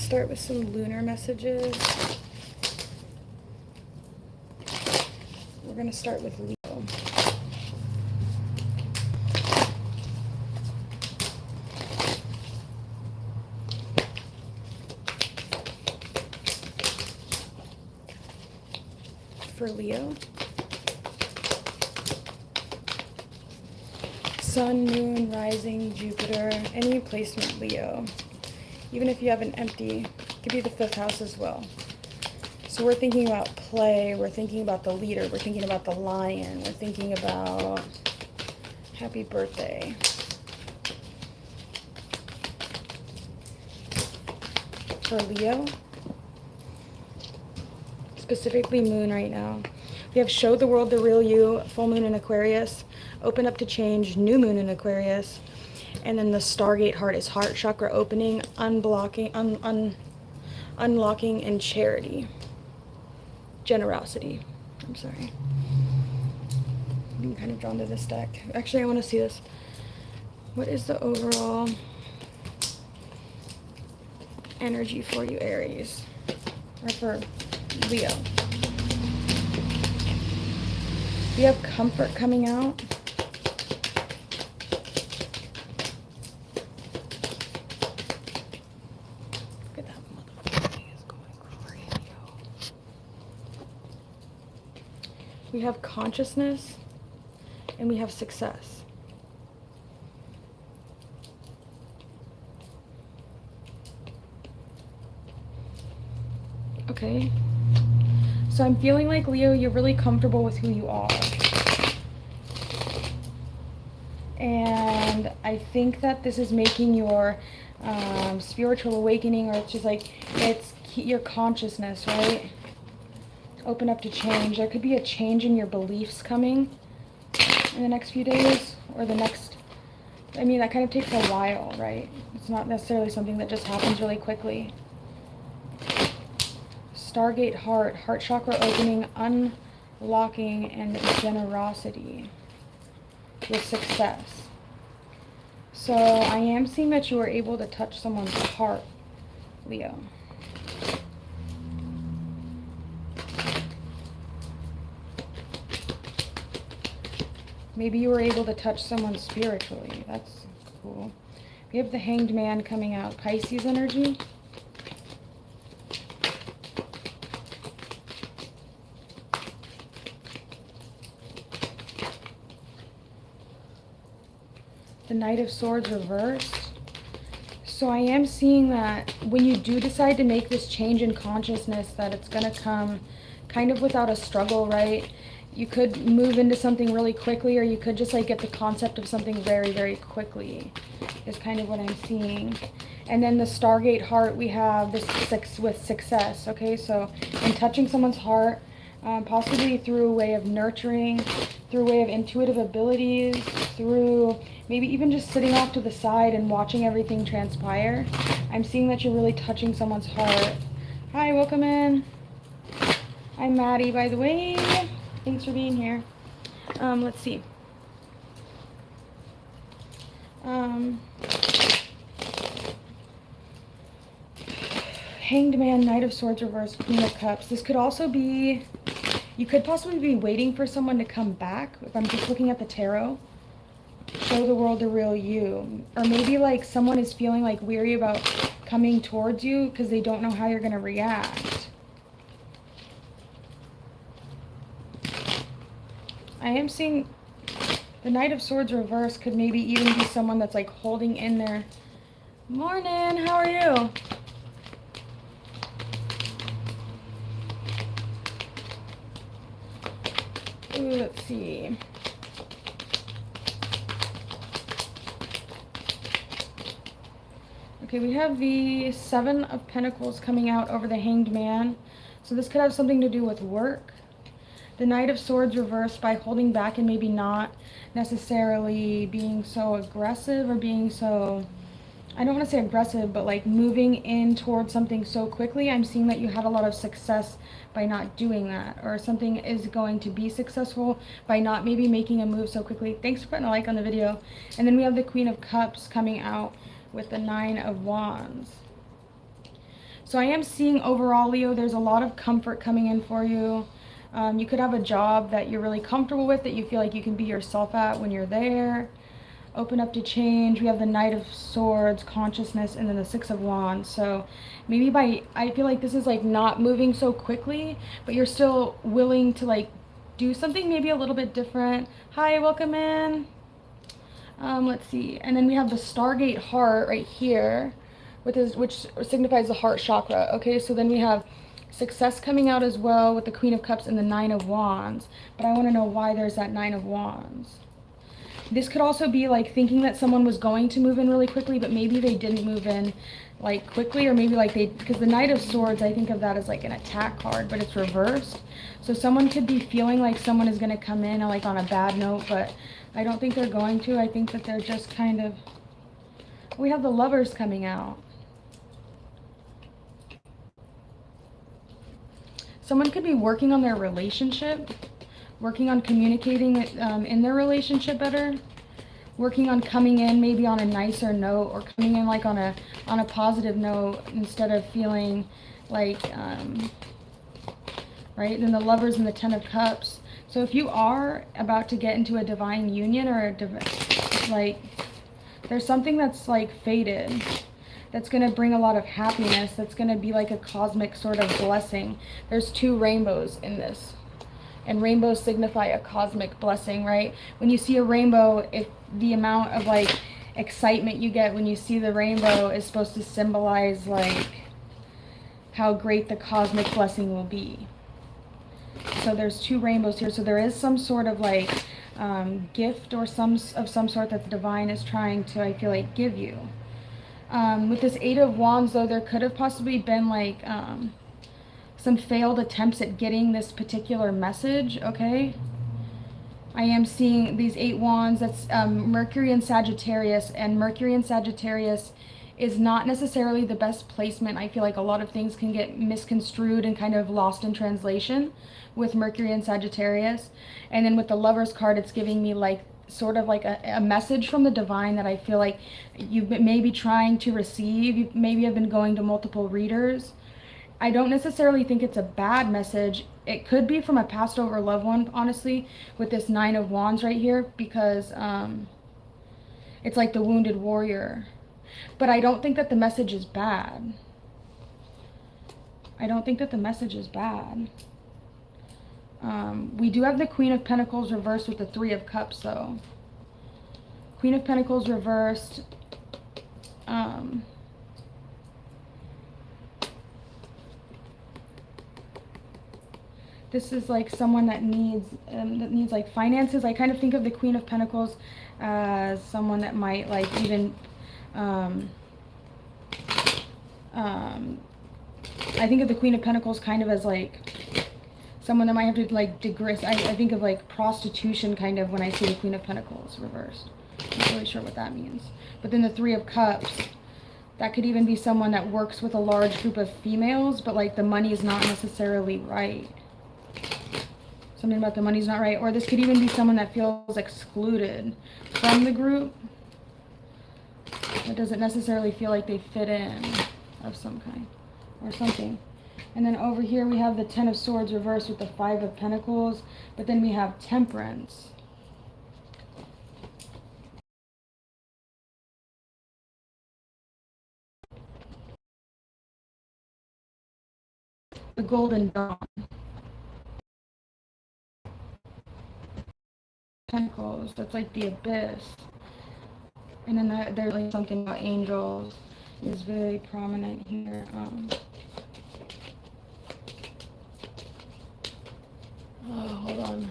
start with some lunar messages. We're going to start with Leo. For Leo, Sun, Moon, Rising, Jupiter, any placement Leo. Even if you have an empty, it could be the 5th house as well. So we're thinking about play, we're thinking about the leader, we're thinking about the lion, we're thinking about happy birthday. For Leo, specifically Moon right now, we have show the world the real you, full moon in Aquarius, open up to change, new moon in Aquarius, and then the Stargate heart is heart chakra opening, unblocking, unlocking, and charity. Generosity. I'm sorry. I'm kind of drawn to this deck. Actually, I want to see this. What is the overall energy for you, Aries? Or for Leo? We have comfort coming out. Look at that motherfucker. He is going crazy. We have consciousness and we have success. Okay. So I'm feeling like, Leo, you're really comfortable with who you are. And I think that this is making your spiritual awakening, or it's just like, it's your consciousness, right? Open up to change. There could be a change in your beliefs coming in the next few days, or the next, I mean, that kind of takes a while, right? It's not necessarily something that just happens really quickly. Stargate heart, heart chakra opening, unlocking, and generosity with success. So I am seeing that you were able to touch someone's heart, Leo. Maybe you were able to touch someone spiritually. That's cool. We have the Hanged Man coming out, Pisces energy. The Knight of Swords reversed. So I am seeing that when you do decide to make this change in consciousness, that it's going to come kind of without a struggle, right? You could move into something really quickly, or you could just like get the concept of something very, very quickly, is kind of what I'm seeing. And then the Stargate heart, we have this with success, okay? So in touching someone's heart, possibly through a way of nurturing, through a way of intuitive abilities, through maybe even just sitting off to the side and watching everything transpire. I'm seeing that you're really touching someone's heart. Hi, welcome in. I'm Maddie, by the way. Thanks for being here. Let's see. Hanged Man, Knight of Swords reverse, Queen of Cups. This could also be, you could possibly be waiting for someone to come back. If I'm just looking at the tarot, show the world the real you. Or maybe like someone is feeling like weary about coming towards you because they don't know how you're going to react. I am seeing the Knight of Swords reverse could maybe even be someone that's like holding in their, morning, how are you? Ooh, let's see. Okay, we have the Seven of Pentacles coming out over the Hanged Man. So this could have something to do with work. The Knight of Swords reversed by holding back and maybe not necessarily being so aggressive, or being so, I don't want to say aggressive, but like moving in towards something so quickly. I'm seeing that you had a lot of success by not doing that, or something is going to be successful by not maybe making a move so quickly. Thanks for putting a like on the video. And then we have the Queen of Cups coming out with the Nine of Wands. So I am seeing overall, Leo, there's a lot of comfort coming in for you. You could have a job that you're really comfortable with, that you feel like you can be yourself at when you're there. Open up to change. We have the Knight of Swords, consciousness, and then the Six of Wands. So maybe I feel like this is like not moving so quickly, but you're still willing to like do something maybe a little bit different. Hi, welcome in. Let's see. And then we have the Stargate heart right here, which signifies the heart chakra. Okay, so then we have success coming out as well with the Queen of Cups and the Nine of Wands. But I want to know why there's that Nine of Wands. This could also be like thinking that someone was going to move in really quickly, but maybe they didn't move in like quickly, or maybe like because the Knight of Swords, I think of that as like an attack card, but it's reversed. So someone could be feeling like someone is going to come in like on a bad note, but I don't think they're going to. I think that they're just kind of, we have the Lovers coming out. Someone could be working on their relationship, working on communicating in their relationship better, working on coming in maybe on a nicer note, or coming in like on a positive note instead of feeling like right. Then the Lovers and the Ten of Cups. So if you are about to get into a divine union, or like there's something that's like fated, that's going to bring a lot of happiness, that's going to be like a cosmic sort of blessing. There's two rainbows in this, and rainbows signify a cosmic blessing, right? When you see a rainbow, if the amount of like excitement you get when you see the rainbow is supposed to symbolize like how great the cosmic blessing will be. So there's two rainbows here. So there is some sort of like gift or some sort that the divine is trying to, I feel like, give you. With this Eight of Wands, though, there could have possibly been like some failed attempts at getting this particular message, okay? I am seeing these 8 wands. That's Mercury and Sagittarius, and Mercury and Sagittarius is not necessarily the best placement. I feel like a lot of things can get misconstrued and kind of lost in translation with Mercury and Sagittarius. And then with the Lovers card, it's giving me like sort of like a message from the divine that I feel like you may be trying to receive. You maybe have been going to multiple readers. I don't necessarily think it's a bad message. It could be from a passed over loved one, honestly, with this Nine of Wands right here, because it's like the wounded warrior. But I don't think that the message is bad. I don't think that the message is bad. We do have the Queen of Pentacles reversed with the Three of Cups, though. Queen of Pentacles reversed. This is like someone that needs like finances. I kind of think of the Queen of Pentacles as someone that might like even I think of the Queen of Pentacles kind of as like someone that might have to like digress. I think of like prostitution kind of when I see the Queen of Pentacles reversed. I'm not really sure what that means. But then the Three of Cups, that could even be someone that works with a large group of females, but like the money is not necessarily right. Something about the money's not right. Or this could even be someone that feels excluded from the group. It doesn't necessarily feel like they fit in of some kind or something. And then over here we have the Ten of Swords reversed with the Five of Pentacles. But then we have Temperance. The Golden Dawn. Pentacles, that's like the abyss. And then there's like something about angels is very prominent here. Oh, hold on.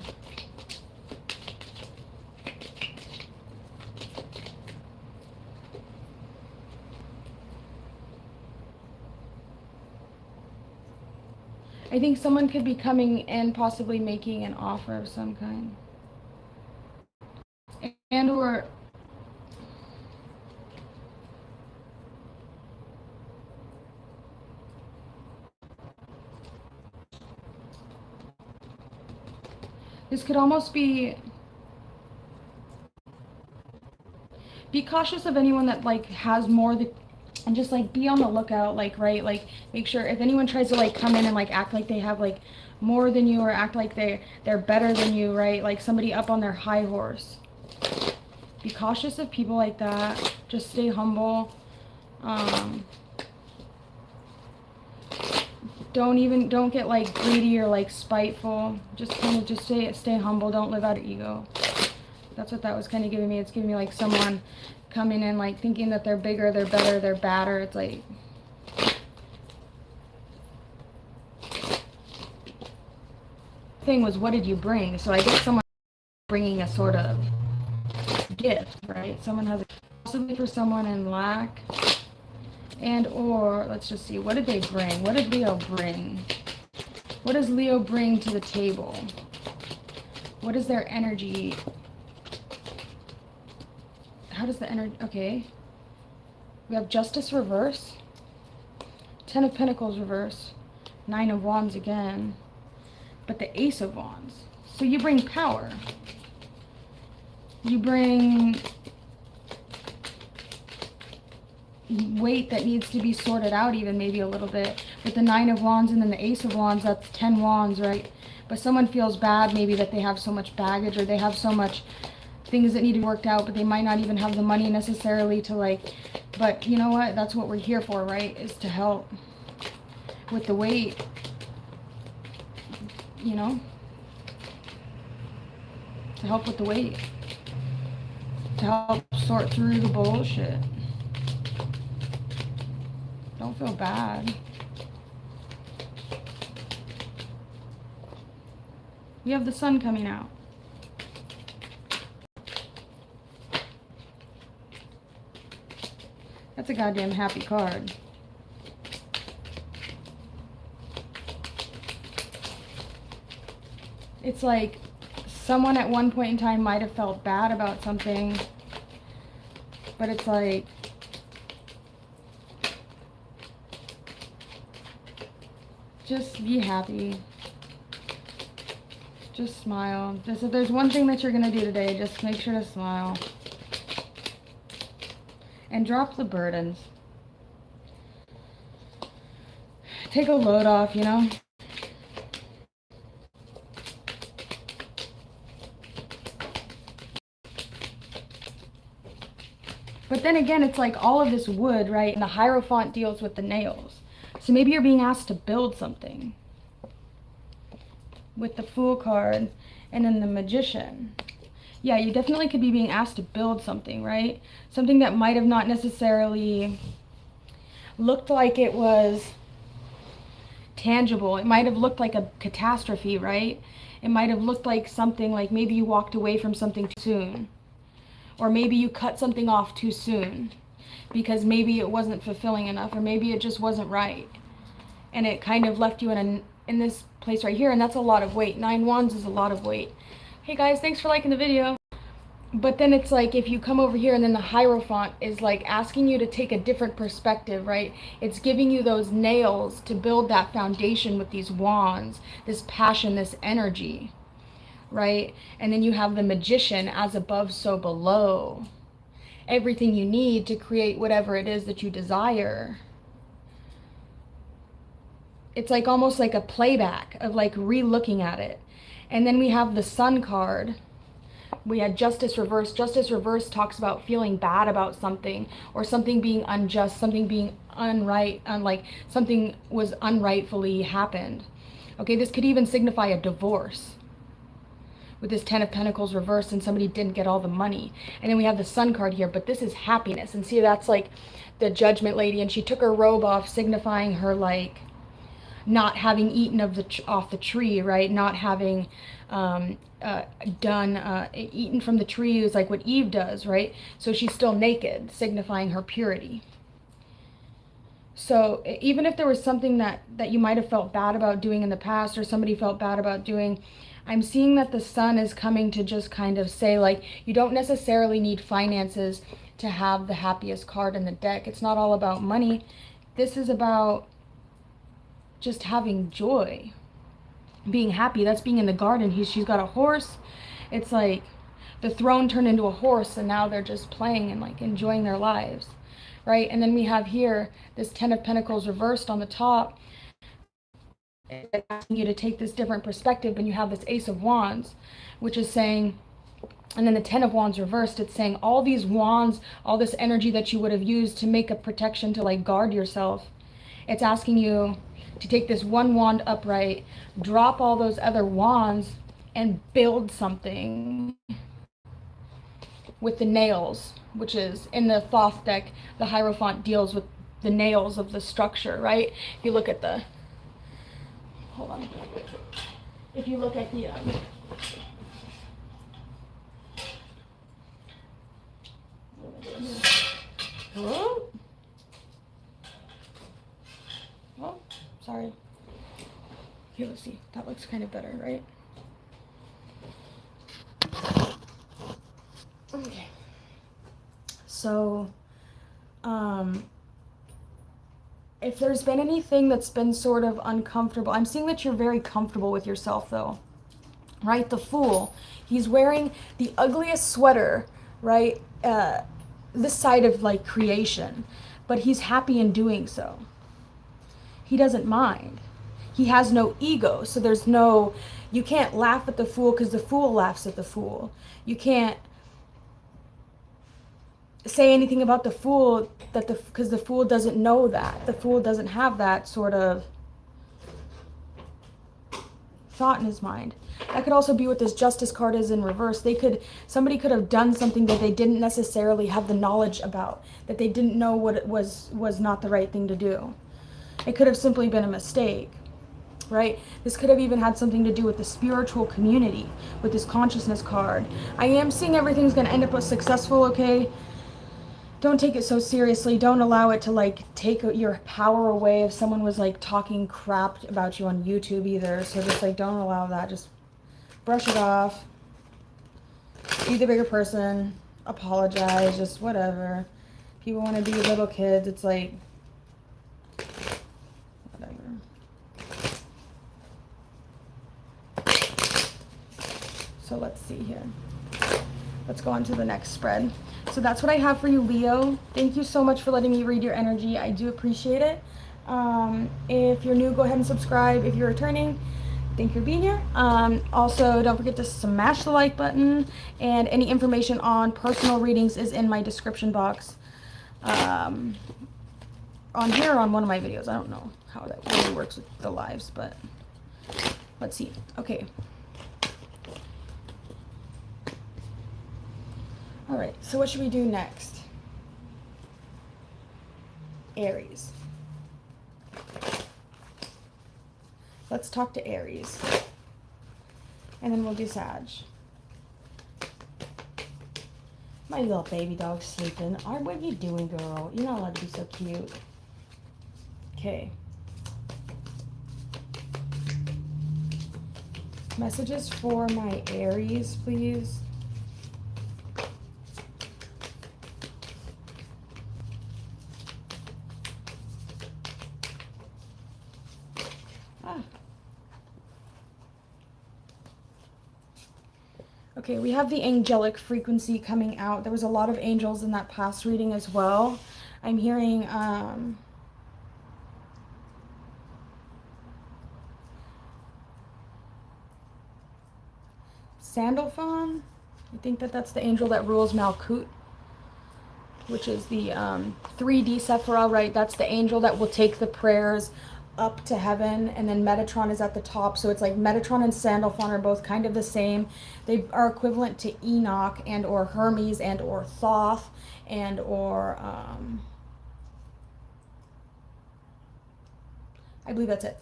I think someone could be coming in, possibly making an offer of some kind. And or this could almost be cautious of anyone that like has more And just like be on the lookout, like, right, like make sure if anyone tries to like come in and like act like they have like more than you, or act like they're better than you, right, like somebody up on their high horse, be cautious of people like that. Just stay humble. Don't get like greedy or like spiteful. Just kind of just stay humble. Don't live out of ego. That's what that was kind of giving me. It's giving me like someone coming in like thinking that they're bigger, they're better, they're badder. It's like, thing was, what did you bring? So I guess someone bringing a sort of gift, right? Someone has a, possibly for someone in lack, and or let's just see, what did they bring? What did Leo bring? What does Leo bring to the table? What is their energy? How does the energy, okay, we have Justice reverse, Ten of Pentacles reverse, Nine of Wands again, but the Ace of Wands. So you bring power. You bring weight that needs to be sorted out, even maybe a little bit. With the Nine of Wands and then the Ace of Wands, that's 10 Wands, right? But someone feels bad maybe that they have so much baggage, or they have so much things that need to be worked out, but they might not even have the money necessarily to like, but you know what? That's what we're here for, right? Is to help with the weight, you know? To help with the weight. To help sort through the bullshit. Don't feel bad. You have the sun coming out. That's a goddamn happy card. It's like someone at one point in time might have felt bad about something, but it's like, just be happy. Just smile. Just, if there's one thing that you're gonna do today, just make sure to smile. And drop the burdens. Take a load off, you know? But then again, it's like all of this wood, right? And the Hierophant deals with the nails. So maybe you're being asked to build something. With the Fool card and then the Magician. Yeah, you definitely could be being asked to build something, right? Something that might have not necessarily looked like it was tangible. It might have looked like a catastrophe, right? It might have looked like something like maybe you walked away from something too soon. Or maybe you cut something off too soon because maybe it wasn't fulfilling enough, or maybe it just wasn't right. And it kind of left you in this place right here, and that's a lot of weight. 9 Wands is a lot of weight. Hey guys, thanks for liking the video. But then it's like if you come over here and then the Hierophant is like asking you to take a different perspective, right? It's giving you those nails to build that foundation with these wands, this passion, this energy, right? And then you have the Magician, as above, so below. Everything you need to create whatever it is that you desire. It's like almost like a playback of like re-looking at it. And then we have the Sun card. We had Justice reverse. Justice reverse talks about feeling bad about something, or something being unjust, something being unright, like something was unrightfully happened. Okay, this could even signify a divorce with this 10 of Pentacles reversed, and somebody didn't get all the money. And then we have the Sun card here, but this is happiness. And see, that's like the Judgment Lady, and she took her robe off, signifying her like not having eaten off the tree, right? Not having eaten from the tree is like what Eve does, right? So she's still naked, signifying her purity. So even if there was something that you might have felt bad about doing in the past, or somebody felt bad about doing, I'm seeing that the Sun is coming to just kind of say, like, you don't necessarily need finances to have the happiest card in the deck. It's not all about money. This is about just having joy, being happy. That's being in the garden. She's got a horse. It's like the throne turned into a horse, and now they're just playing and like enjoying their lives. right? And then we have here this 10 of Pentacles reversed on the top, asking you to take this different perspective, and you have this Ace of Wands, which is saying, and then the 10 of Wands reversed, it's saying all these wands, all this energy that you would have used to make a protection, to like guard yourself, it's asking you to take this one wand upright, drop all those other wands, and build something with the nails, which is in the Thoth deck, the Hierophant deals with the nails of the structure, right? If you look at the, hold on, if you look at the hello? Oh, sorry. Okay, let's see. That looks kind of better, right? Okay. So, if there's been anything that's been sort of uncomfortable, I'm seeing that you're very comfortable with yourself, though, right? The Fool, he's wearing the ugliest sweater, right? This side of like creation, but he's happy in doing so. He doesn't mind. He has no ego, so there's no, you can't laugh at the Fool because the Fool laughs at the Fool. You can't say anything about the Fool because the Fool doesn't know that. The Fool doesn't have that sort of thought in his mind. That could also be what this Justice card is in reverse. Somebody could have done something that they didn't necessarily have the knowledge about, that they didn't know what it was not the right thing to do. It could have simply been a mistake, right? This could have even had something to do with the spiritual community, with this consciousness card. I am seeing everything's going to end up successful, okay? Don't take it so seriously. Don't allow it to like take your power away if someone was like talking crap about you on YouTube either. So just like don't allow that. Just brush it off. Be the bigger person. Apologize. Just whatever. People want to be little kids. It's like whatever. So let's see here. Let's go on to the next spread. So that's what I have for you, Leo. Thank you so much for letting me read your energy. I do appreciate it. If you're new, go ahead and subscribe. If you're returning, thank you for being here. Also, don't forget to smash the like button. And any information on personal readings is in my description box. On here or on one of my videos. I don't know how that really works with the lives, but let's see. Okay. All right, so what should we do next? Aries. Let's talk to Aries. And then we'll do Sag. My little baby dog's sleeping. What are you doing, girl? You're not allowed to be so cute. Okay. Messages for my Aries, please. Okay, we have the angelic frequency coming out. There was a lot of angels in that past reading as well. I'm hearing Sandalphon. I think that's the angel that rules Malkut, which is the 3D Sephira, right? That's the angel that will take the prayers up to heaven, and then Metatron is at the top. So it's like Metatron and Sandalphon are both kind of the same. They are equivalent to Enoch and or Hermes and or Thoth and or I believe that's it.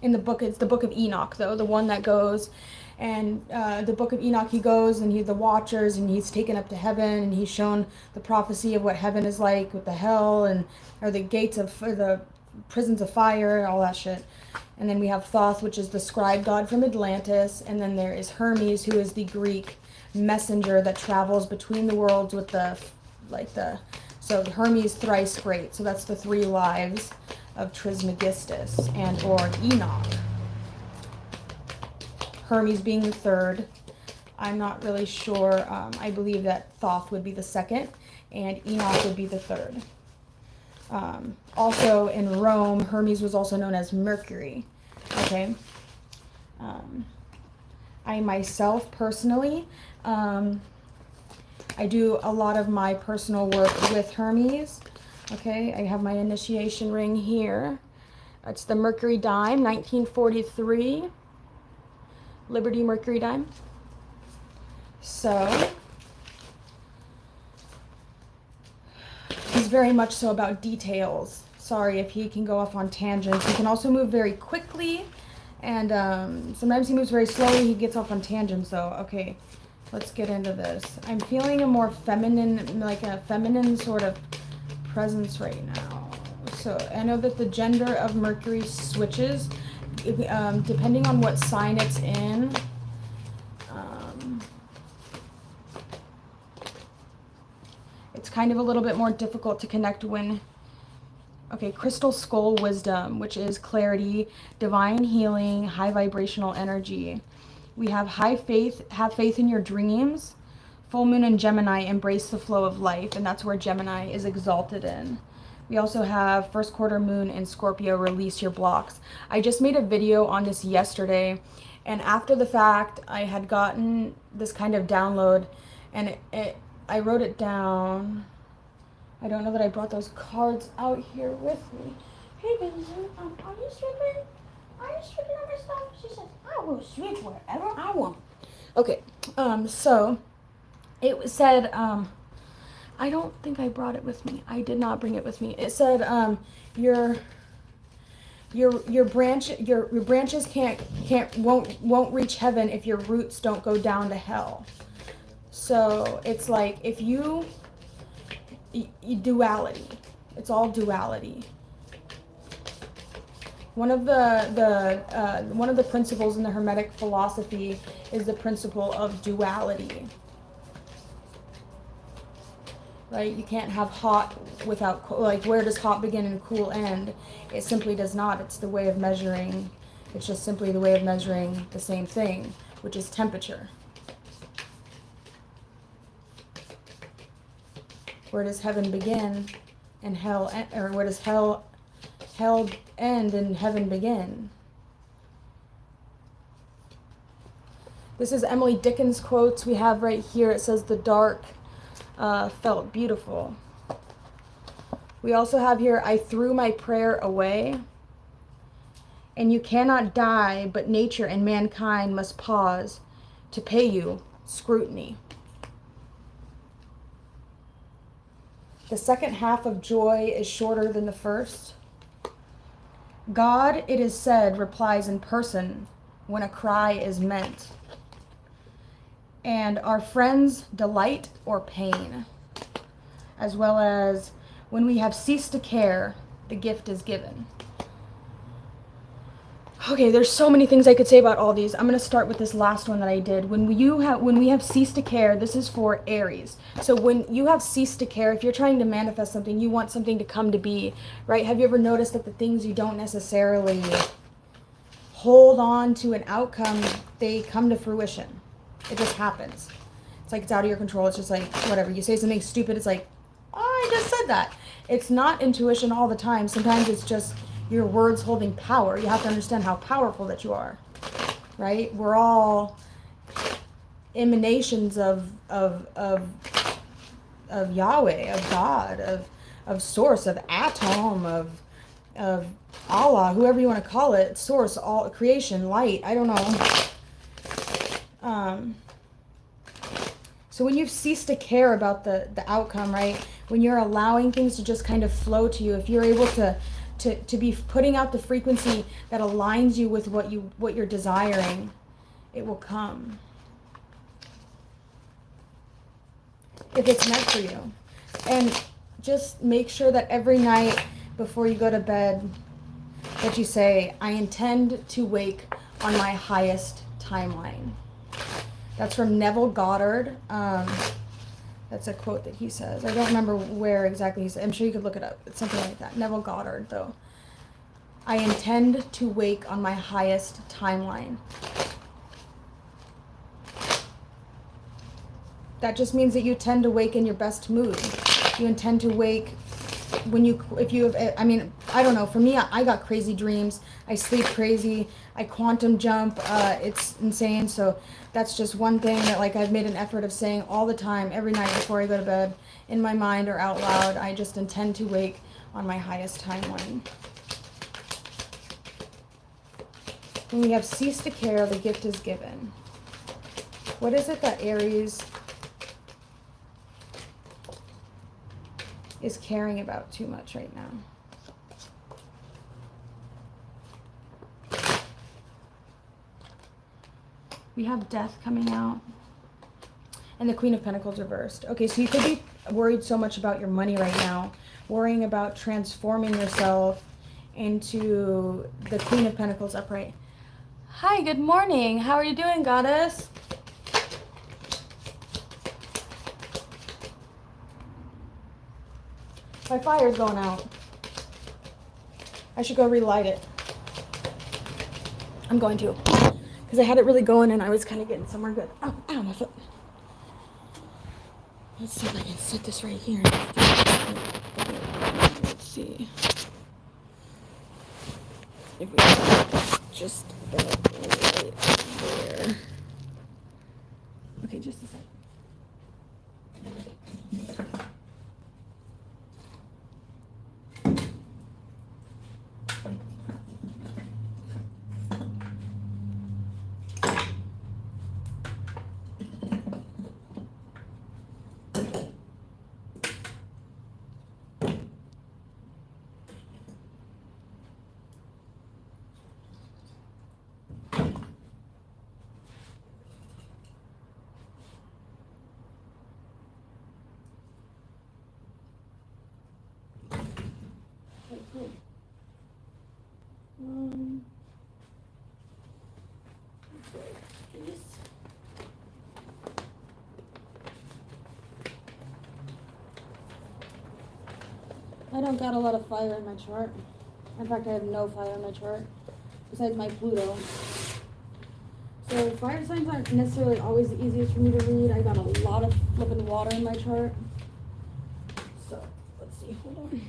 In the book, it's the book of Enoch though, the one that goes, and the book of Enoch, he goes and he's the watchers and he's taken up to heaven and he's shown the prophecy of what heaven is like with the hell and or the gates of the prisons of fire, all that shit. And then we have Thoth, which is the scribe god from Atlantis, and then there is Hermes, who is the Greek messenger that travels between the worlds with so Hermes thrice great. So that's the 3 lives of Trismegistus and or Enoch. Hermes being the 3rd. I'm not really sure. I believe that Thoth would be the 2nd, and Enoch would be the third. Also in Rome, Hermes was also known as Mercury. Okay. I myself personally, I do a lot of my personal work with Hermes. Okay, I have my initiation ring here. It's the Mercury dime, 1943. Liberty Mercury dime. So, he's very much so about details. Sorry if he can go off on tangents. He can also move very quickly, and sometimes he moves very slowly. He gets off on tangents, though. Okay, let's get into this. I'm feeling a more feminine, like a feminine sort of presence right now. So I know that the gender of Mercury switches depending on what sign it's in. It's kind of a little bit more difficult to connect when, okay, crystal skull wisdom, which is clarity, divine healing, high vibrational energy. We have high faith, have faith in your dreams. Full moon in Gemini, embrace the flow of life, and that's where Gemini is exalted in. We also have first quarter moon in Scorpio, release your blocks. I just made a video on this yesterday, and after the fact, I had gotten this kind of download, and I wrote it down. I don't know that I brought those cards out here with me. Hey, Benjamin, are you sweeping? Are you sweeping on my stuff? She says, I will sweep wherever I want. Okay, so it said, I don't think I brought it with me. I did not bring it with me. It said, your branches won't reach heaven if your roots don't go down to hell. So it's like if you duality. It's all duality. One of the principles in the Hermetic philosophy is the principle of duality. Right? You can't have hot without, like, where does hot begin and cool end? It simply does not. It's the way of measuring. It's just simply the way of measuring the same thing, which is temperature. Where does heaven begin and hell end, or where does hell end and heaven begin? This is Emily Dickin's quotes we have right here. It says, the dark felt beautiful. We also have here, I threw my prayer away. And you cannot die, but nature and mankind must pause to pay you scrutiny. The second half of joy is shorter than the first. God, it is said, replies in person when a cry is meant. And our friends delight or pain, as well as when we have ceased to care, the gift is given. Okay, there's so many things I could say about all these. I'm going to start with this last one that I did. When we have ceased to care, this is for Aries. So when you have ceased to care, if you're trying to manifest something, you want something to come to be, right? Have you ever noticed that the things you don't necessarily hold on to an outcome, they come to fruition? It just happens. It's like it's out of your control. It's just like, whatever. You say something stupid, it's like, oh, I just said that. It's not intuition all the time. Sometimes it's just your words holding power. You have to understand how powerful that you are, right? We're all emanations of Yahweh, of God, of Source, of Atom, of Allah, whoever you want to call it, Source, all creation, light. I don't know. So when you've ceased to care about the outcome, right? When you're allowing things to just kind of flow to you, if you're able to be putting out the frequency that aligns you with what you're desiring, it will come. If it's meant for you. And just make sure that every night before you go to bed that you say, I intend to wake on my highest timeline. That's from Neville Goddard. That's a quote that he says. I don't remember where exactly he said. I'm sure you could look it up. It's something like that. Neville Goddard, though. I intend to wake on my highest timeline. That just means that you tend to wake in your best mood. You intend to wake if you have, I mean, I don't know. For me, I got crazy dreams. I sleep crazy. I quantum jump. It's insane. So that's just one thing that like I've made an effort of saying all the time, every night before I go to bed, in my mind or out loud. I just intend to wake on my highest timeline. When we have cease to care, the gift is given. What is it that Aries is caring about too much right now? We have death coming out. And the Queen of Pentacles reversed. Okay, so you could be worried so much about your money right now, worrying about transforming yourself into the Queen of Pentacles upright. Hi, good morning. How are you doing, goddess? My fire's going out. I should go relight it. I'm going to. Because I had it really going and I was kind of getting somewhere good. Oh, ow, my foot. Let's see if I can set this right here. Let's see. If we can just right there. Okay, just a second. I don't got a lot of fire in my chart. In fact, I have no fire in my chart, besides my Pluto. So fire signs aren't necessarily always the easiest for me to read. I got a lot of flipping water in my chart. So, let's see, hold on.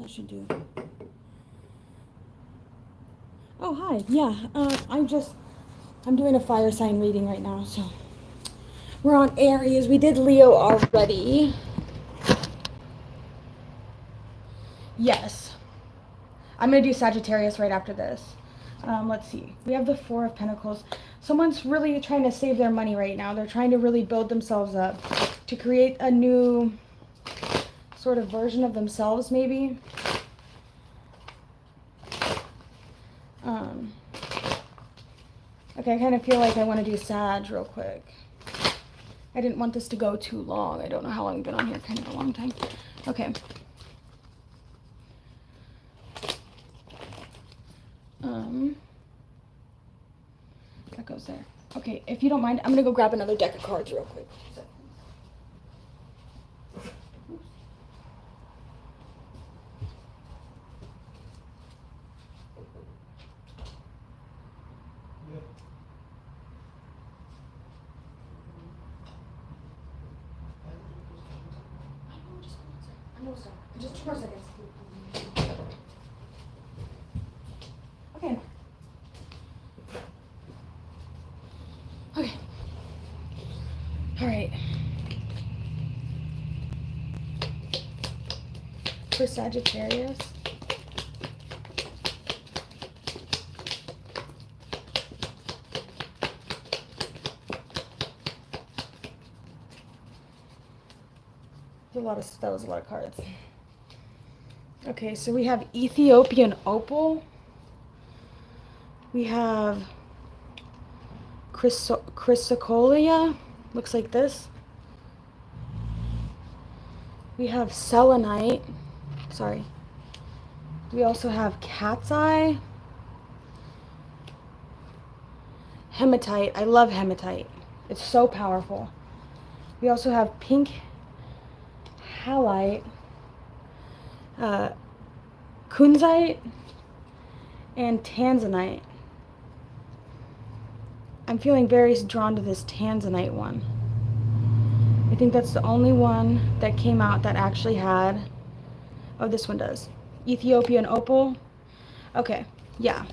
Should do. Oh, hi. Yeah, I'm doing a fire sign reading right now, so we're on Aries. We did Leo already. Yes. I'm going to do Sagittarius right after this. Let's see. We have the Four of Pentacles. Someone's really trying to save their money right now. They're trying to really build themselves up to create a new sort of version of themselves, maybe. Okay, I kind of feel like I want to do Sag real quick. I didn't want this to go too long. I don't know how long I've been on here, kind of a long time. Okay. That goes there. Okay, if you don't mind, I'm going to go grab another deck of cards real quick. Just 2 more seconds. Okay. Okay. All right. For Sagittarius. That was a lot of cards. Okay, so we have Ethiopian opal. We have chrysocolla, looks like this. We have selenite, sorry. We also have cat's eye, hematite. I love hematite. It's so powerful. We also have pink halite, kunzite, and tanzanite. I'm feeling very drawn to this tanzanite one. I think that's the only one that came out that actually had, oh, this one does. Ethiopian opal. Okay, yeah.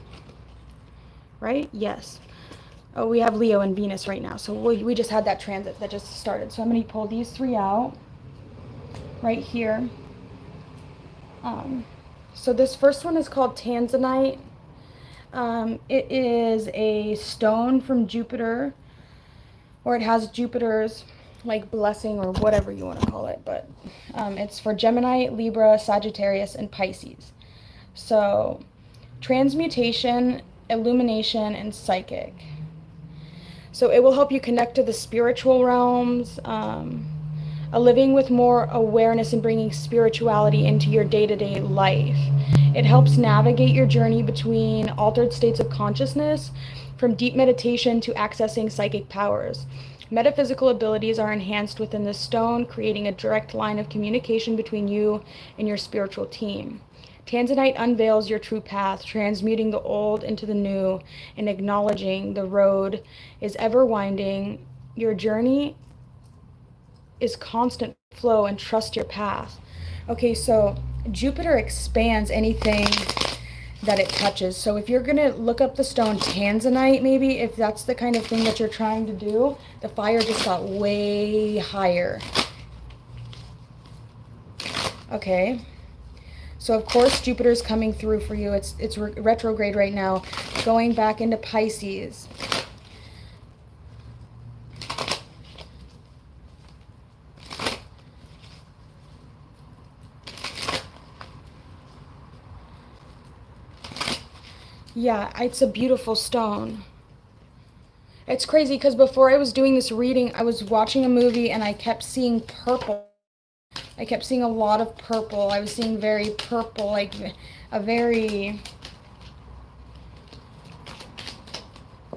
Right? Yes. Oh, we have Leo and Venus right now. So we just had that transit that just started. So I'm going to pull these three out right here. So this first one is called tanzanite. It is a stone from Jupiter, or it has Jupiter's like blessing or whatever you want to call it, but it's for Gemini, Libra, Sagittarius, and Pisces. So transmutation, illumination, and psychic. So it will help you connect to the spiritual realms, a living with more awareness and bringing spirituality into your day-to-day life. It helps navigate your journey between altered states of consciousness, from deep meditation to accessing psychic powers. Metaphysical abilities are enhanced within the stone, creating a direct line of communication between you and your spiritual team. Tanzanite unveils your true path, transmuting the old into the new and acknowledging the road is ever winding. Your journey is constant flow, and trust your path. Okay, so Jupiter expands anything that it touches. So if you're going to look up the stone tanzanite, maybe if that's the kind of thing that you're trying to do, the fire just got way higher. Okay. So of course Jupiter's coming through for you. It's retrograde right now, going back into Pisces. Yeah, it's a beautiful stone. It's crazy because before I was doing this reading, I was watching a movie and I kept seeing purple. I kept seeing a lot of purple. I was seeing very purple, like a very,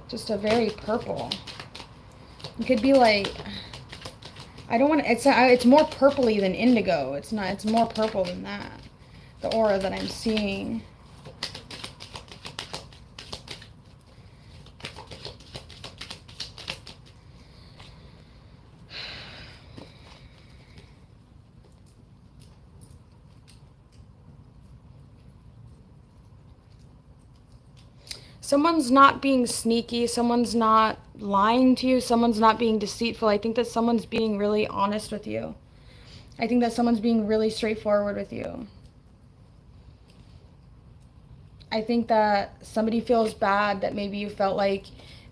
just a very purple. It could be like, I don't want to, it's more purpley than indigo. It's not, it's more purple than that. The aura that I'm seeing. Someone's not being sneaky, someone's not lying to you, someone's not being deceitful. I think that someone's being really honest with you. I think that someone's being really straightforward with you. I think that somebody feels bad that maybe you felt like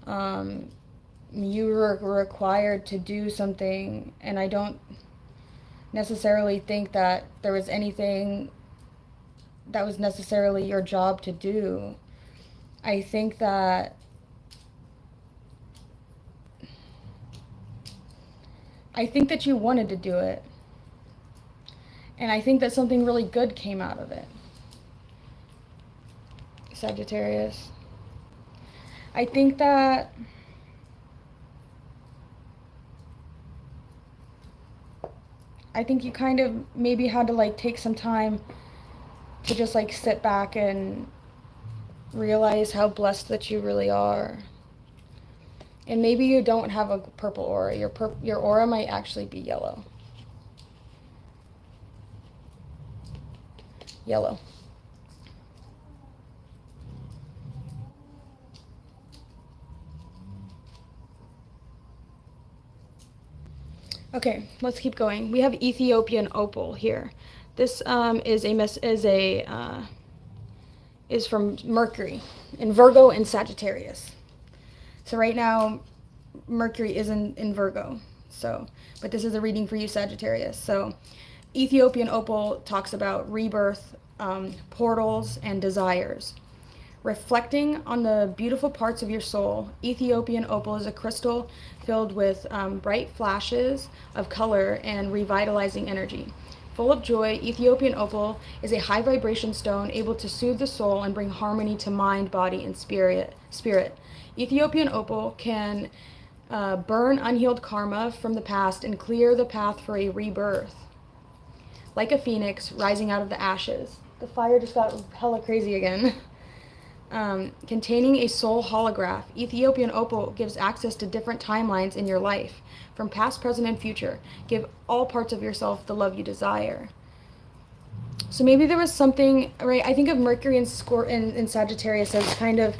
you were required to do something, and I don't necessarily think that there was anything that was necessarily your job to do. I think that you wanted to do it. And I think that something really good came out of it. Sagittarius. I think that you kind of maybe had to like take some time to just like sit back and realize how blessed that you really are. And maybe you don't have a purple aura. Your aura might actually be yellow. Yellow. Okay, let's keep going. We have Ethiopian opal here. This is from Mercury in Virgo and Sagittarius. So right now Mercury is in Virgo. So, but this is a reading for you, Sagittarius. So Ethiopian opal talks about rebirth, portals, and desires. Reflecting on the beautiful parts of your soul, Ethiopian opal is a crystal filled with bright flashes of color and revitalizing energy. Full of joy, Ethiopian opal is a high vibration stone able to soothe the soul and bring harmony to mind, body, and spirit. Ethiopian opal can burn unhealed karma from the past and clear the path for a rebirth. Like a phoenix rising out of the ashes. The fire just got hella crazy again. Containing a soul holograph, Ethiopian opal gives access to different timelines in your life, from past, present, and future. Give all parts of yourself the love you desire. So maybe there was something, right? I think of Mercury in Sagittarius as kind of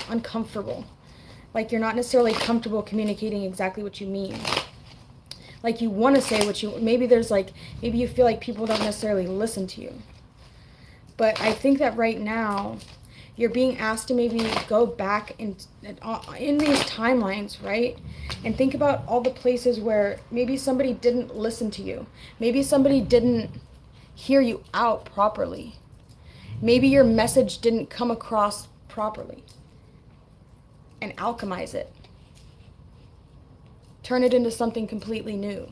uncomfortable. Like you're not necessarily comfortable communicating exactly what you mean. Like you want to say what you, maybe you feel like people don't necessarily listen to you. But I think that right now, you're being asked to maybe go back in these timelines, right? And think about all the places where maybe somebody didn't listen to you. Maybe somebody didn't hear you out properly. Maybe your message didn't come across properly. And alchemize it. Turn it into something completely new.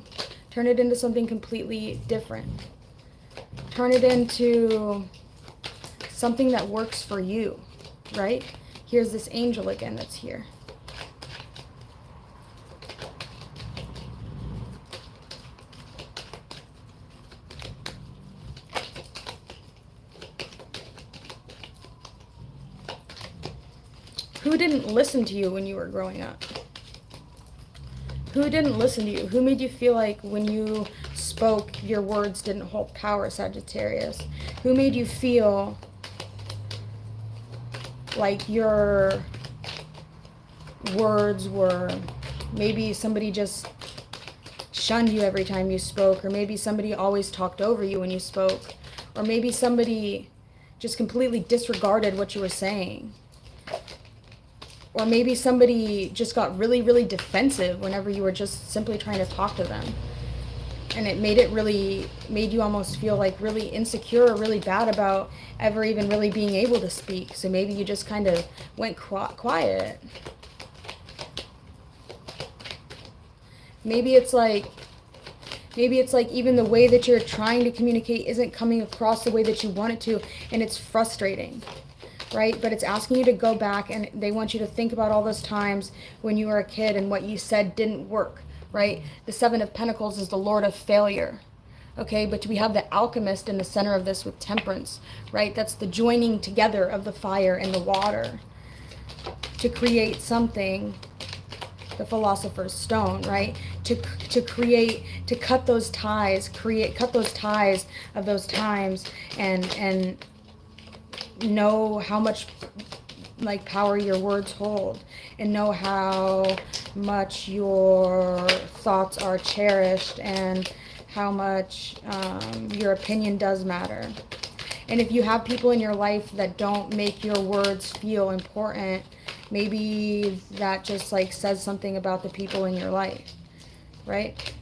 Turn it into something completely different. Turn it into something that works for you, right? Here's this angel again that's here. Who didn't listen to you when you were growing up? Who didn't listen to you? Who made you feel like when you spoke, your words didn't hold power, Sagittarius? Who made you feel like your words were, maybe somebody just shunned you every time you spoke, or maybe somebody always talked over you when you spoke, or maybe somebody just completely disregarded what you were saying, or maybe somebody just got really, really defensive whenever you were just simply trying to talk to them. And it made you almost feel like really insecure or really bad about ever even really being able to speak. So maybe you just kind of went quiet. Maybe it's like even the way that you're trying to communicate isn't coming across the way that you want it to, and it's frustrating, right? But it's asking you to go back, and they want you to think about all those times when you were a kid and what you said didn't work. Right? The Seven of Pentacles is the Lord of failure. Okay, but we have the alchemist in the center of this with temperance, right? That's the joining together of the fire and the water to create something, the philosopher's stone, right? To cut those ties of those times and know how much like power your words hold, and know how much your thoughts are cherished and how much your opinion does matter. And if you have people in your life that don't make your words feel important, maybe that just like says something about the people in your life, right?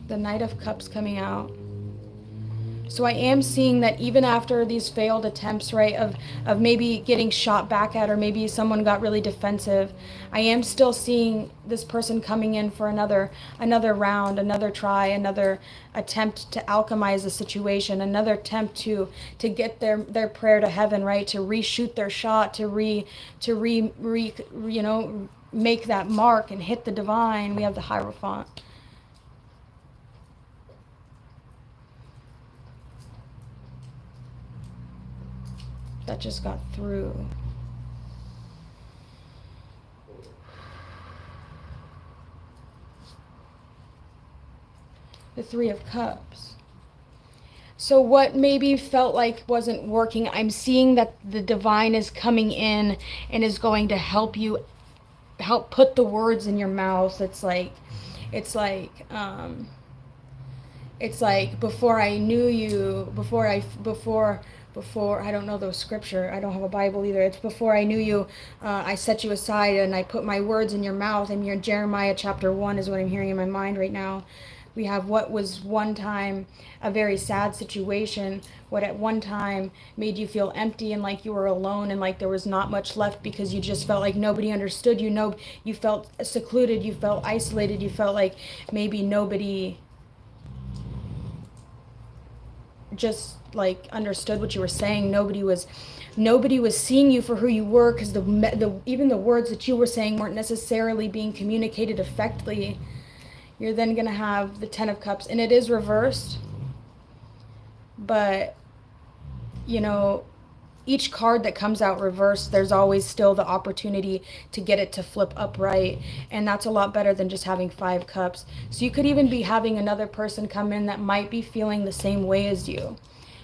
The Knight of Cups coming out. So I am seeing that even after these failed attempts, right, of maybe getting shot back at, or maybe someone got really defensive, I am still seeing this person coming in for another round, another try, another attempt to alchemize the situation, another attempt to get their prayer to heaven, right, to reshoot their shot, to make that mark and hit the divine. We have the Hierophant. That just got through. The Three of Cups. So what maybe felt like wasn't working, I'm seeing that the divine is coming in and is going to help put the words in your mouth. It's like before I knew you, before I don't know the scripture, I don't have a Bible either. It's before I knew you, I set you aside and I put my words in your mouth. And your Jeremiah chapter 1 is what I'm hearing in my mind right now. We have what was one time a very sad situation, what at one time made you feel empty and like you were alone and like there was not much left because you just felt like nobody understood you. No, you felt secluded, you felt isolated, you felt like maybe nobody just like understood what you were saying. Nobody was seeing you for who you were, because even the words that you were saying weren't necessarily being communicated effectively. You're then going to have the 10 of Cups, and it is reversed, but you know, each card that comes out reversed, there's always still the opportunity to get it to flip upright, and that's a lot better than just having 5 cups. So you could even be having another person come in that might be feeling the same way as you.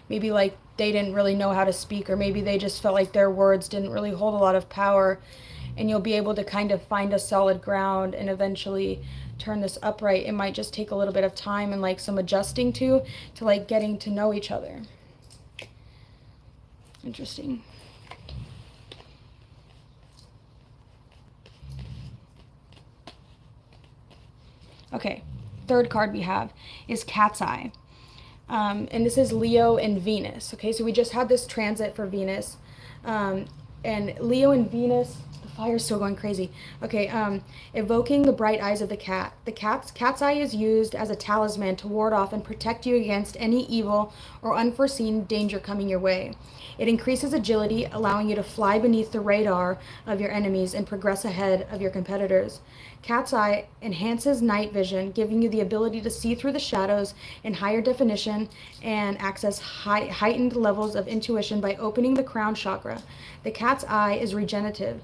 Maybe like they didn't really know how to speak, or maybe they just felt like their words didn't really hold a lot of power, and you'll be able to kind of find a solid ground and eventually turn this upright. It might just take a little bit of time and like some adjusting to like getting to know each other. Interesting. Okay, third card we have is Cat's Eye. And this is Leo and Venus. Okay, so we just had this transit for Venus. And Leo and Venus, the fire's still going crazy. Okay, evoking the bright eyes of the cat. The cat's eye is used as a talisman to ward off and protect you against any evil or unforeseen danger coming your way. It increases agility, allowing you to fly beneath the radar of your enemies and progress ahead of your competitors. Cat's Eye enhances night vision, giving you the ability to see through the shadows in higher definition and access heightened levels of intuition by opening the crown chakra. The Cat's Eye is regenerative,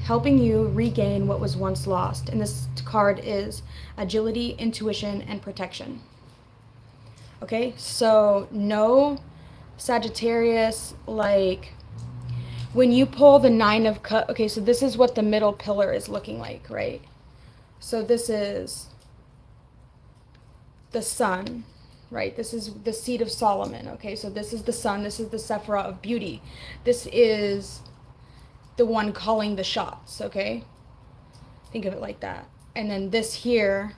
helping you regain what was once lost. And this card is agility, intuition, and protection. Okay, so no Sagittarius, like when you pull the 9 of Cups, okay, so this is what the middle pillar is looking like, right? So this is the sun, right? This is the seat of Solomon, okay? So this is the sun, this is the Sephirah of beauty. This is the one calling the shots, okay? Think of it like that. And then this here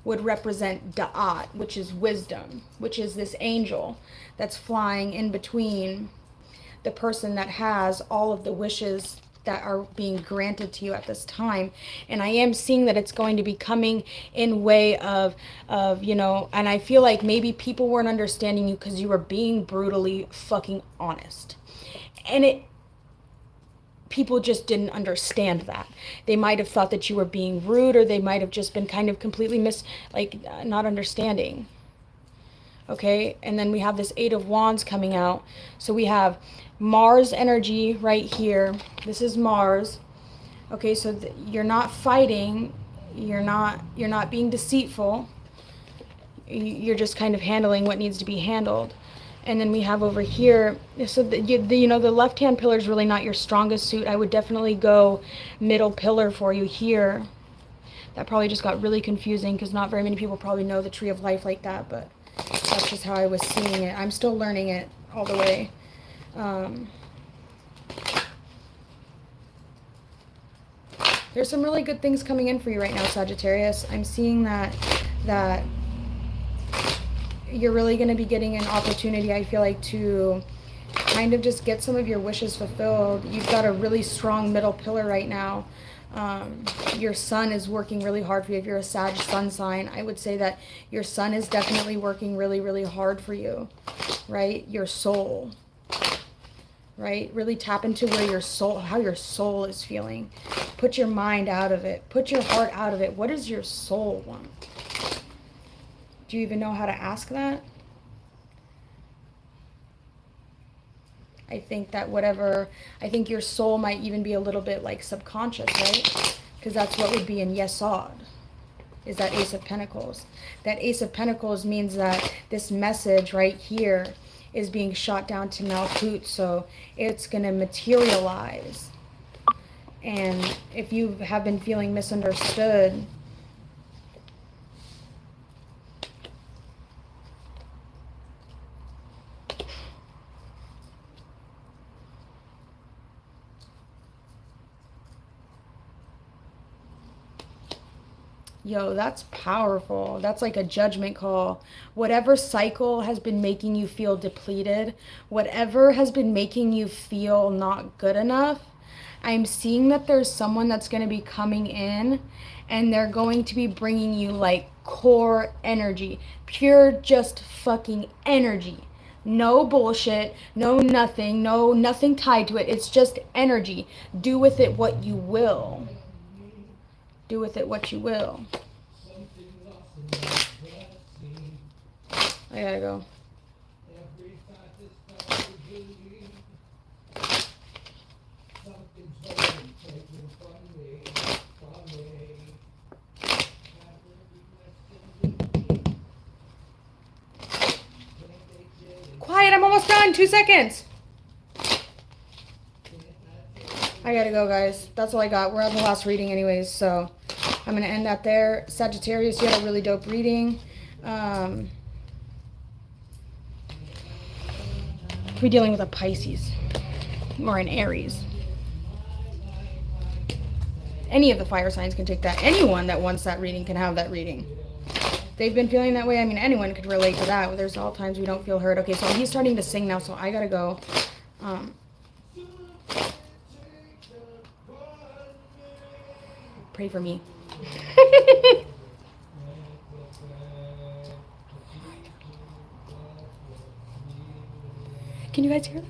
would represent Da'at, which is wisdom, which is this angel that's flying in between the person that has all of the wishes that are being granted to you at this time. And I am seeing that it's going to be coming in way of you know, and I feel like maybe people weren't understanding you because you were being brutally fucking honest. And people just didn't understand that. They might have thought that you were being rude, or they might have just been kind of completely not understanding. Okay, and then we have this 8 of Wands coming out. So we have Mars energy right here. This is Mars. Okay, so you're not fighting, you're not being deceitful. You're just kind of handling what needs to be handled. And then we have over here, so you know, the left-hand pillar is really not your strongest suit. I would definitely go middle pillar for you here. That probably just got really confusing because not very many people probably know the Tree of Life like that, but that's just how I was seeing it. I'm still learning it all the way. There's some really good things coming in for you right now, Sagittarius. I'm seeing that you're really going to be getting an opportunity, I feel like, to kind of just get some of your wishes fulfilled. You've got a really strong middle pillar right now. Your sun is working really hard for you. If you're a Sag sun sign, I would say that your sun is definitely working really, really hard for you, right? Your soul, right? Really tap into where your soul, how your soul is feeling. Put your mind out of it. Put your heart out of it. What does your soul want? Do you even know how to ask that? I think that I think your soul might even be a little bit like subconscious, right? Because that's what would be in Yesod, is that Ace of Pentacles. That Ace of Pentacles means that this message right here is being shot down to Malkut, so it's going to materialize. And if you have been feeling misunderstood, Yo, that's powerful. That's like a judgment call. Whatever cycle has been making you feel depleted, whatever has been making you feel not good enough, I'm seeing that there's someone that's going to be coming in and they're going to be bringing you like core energy, pure just fucking energy. No bullshit, no nothing tied to it. It's just energy. Do with it what you will. Do with it what you will. I gotta go. Quiet, I'm almost done. 2 seconds. I gotta go, guys. That's all I got. We're at the last reading anyways, so I'm going to end that there. Sagittarius, you had a really dope reading. We're dealing with a Pisces or an Aries. Any of the fire signs can take that. Anyone that wants that reading can have that reading. They've been feeling that way. I mean, anyone could relate to that. There's all times we don't feel heard. Okay, so he's starting to sing now, so I got to go. Pray for me. Can you guys hear that?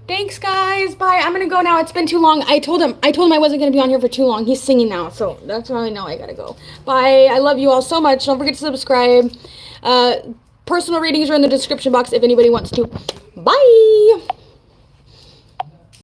Thanks, guys. Bye. I'm gonna go now. It's been too long. I told him I wasn't gonna be on here for too long. He's singing now, so that's why I know I gotta go. Bye. I love you all so much. Don't forget to subscribe. Personal readings are in the description box if anybody wants to. Bye.